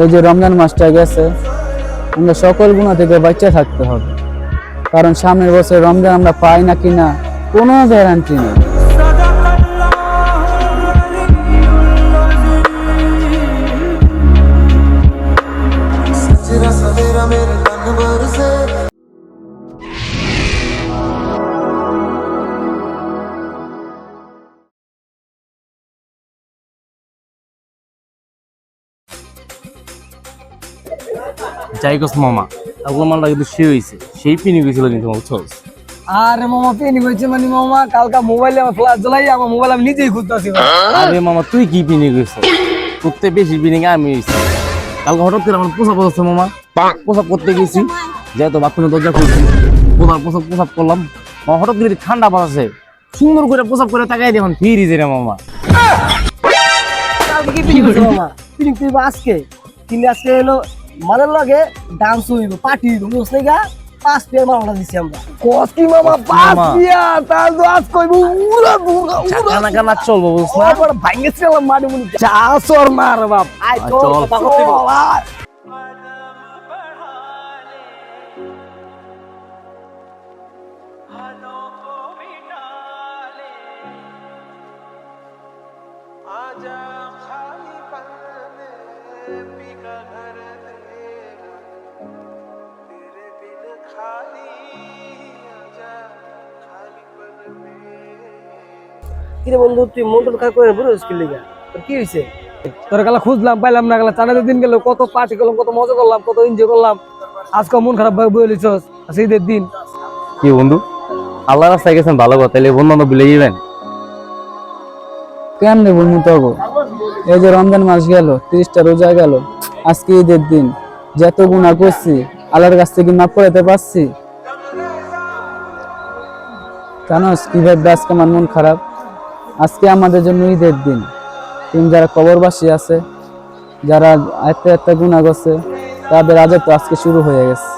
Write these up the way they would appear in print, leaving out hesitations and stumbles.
এই যে রমজান মাসটা গেছে, আমরা সকল গুনাহ থেকে বাঁচা থাকতে হবে, কারণ সামনের বছর রমজান আমরা পাই না কিনা কোনো গ্যারান্টি নেই। যাই কস মামা, আপনার মালটা কিন্তু সে হয়েছে, সেই পিনি গেছিল কিন্তু বুঝছো। আরে মামা পেনি হয়েছে মানে মামা কালকা মোবাইলে আমার ফ্ল্যাশ জ্বলাই আমার মোবাইল আমি নিজেই খুঁজতেছি। আরে মামা তুই কি পিনি গেছো? করতে বেশি পিনি আমি হয়েছি। কালকে হঠাৎ করে আমার পোশাক পড়ছে মামা, পোশাক করতে গেছি, যেহেতু বাথরুমে দরজা খুলছি, পোশাক করলাম, হঠাৎ করে ঠান্ডা পাচ্ছে, সুন্দর করে পোশাক করে তাকাই দেখুন ফিরিজে রে মামা। কালকে কি পিনি হয়েছে মামা? পিনি তুই আজকে কিনে আজকে এলো মানের লগে ডান্স হইব, পার্টি হইব, বুঝছ না? 5 পেয়ার মাল অর্ডার দিছি আমরা। কস কি মামা 5 পেয়ার? তার তো আজ কইব উড়া দুরা কানা কানা চলবো বুঝছ না? আবার ভাঙেছিল মাটি মুনি চা সর মার বাপ। আই তো চল। কথা করতে বলা। কিরে বন্ধু তুই মন্টন কার করে বড় স্কিল লিগা তোর কি হইছে? তোর গালা খুঁজলাম পাইলাম না, গালা চানাতে দিন গেল, কত পার্টি করলাম, কত মজা করলাম, কত এনজয় করলাম, আজকে মন খারাপ ভাবে বলে লিছস। আচ্ছা ঈদের দিন কি বন্ধু, আল্লাহ রাস্তায় গেছেন ভালো কথা, তাহলে বন্ধু বান্ধব বিলে যাবেন কেমনে বলবো তগো? এই যে রমজান মাস গেল, 30টা রোজা গেল, আজকে ঈদের দিন, যত গুনাহ করছি আল্লাহর কাছ থেকে মাফ করাতে পারছি? জানোস কিভাবে আজকে আমার মন খারাপ? আজকে আমাদের জন্য ঈদের দিন, কিন্তু যারা কবরবাসী আছে, যারা এত গুনাহ করছে, তাদের আজব তো আজকে শুরু হয়ে গেছে।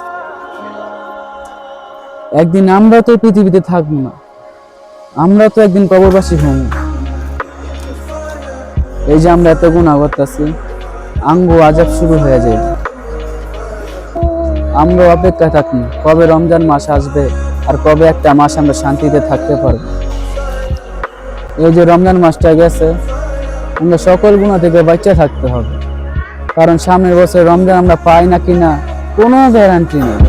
একদিন আমরা তো পৃথিবীতে থাকবো না, আমরা তো একদিন কবরবাসী হব। এই যে আমরা এত গুনাহ করতেছি, আঙ্গো আজব শুরু হয়ে যায়। আমরা অপেক্ষা থাকি কবে রমজান মাস আসবে আর কবে একটা মাস আমরা শান্তিতে থাকতে পারবো। এই যে রমজান মাসটা গেছে, আমরা সকল গুনাহ থেকে বাঁচা থাকতে হবে, কারণ সামনের বছর রমজান আমরা পাই না কিনা কোনো গ্যারান্টি নেই।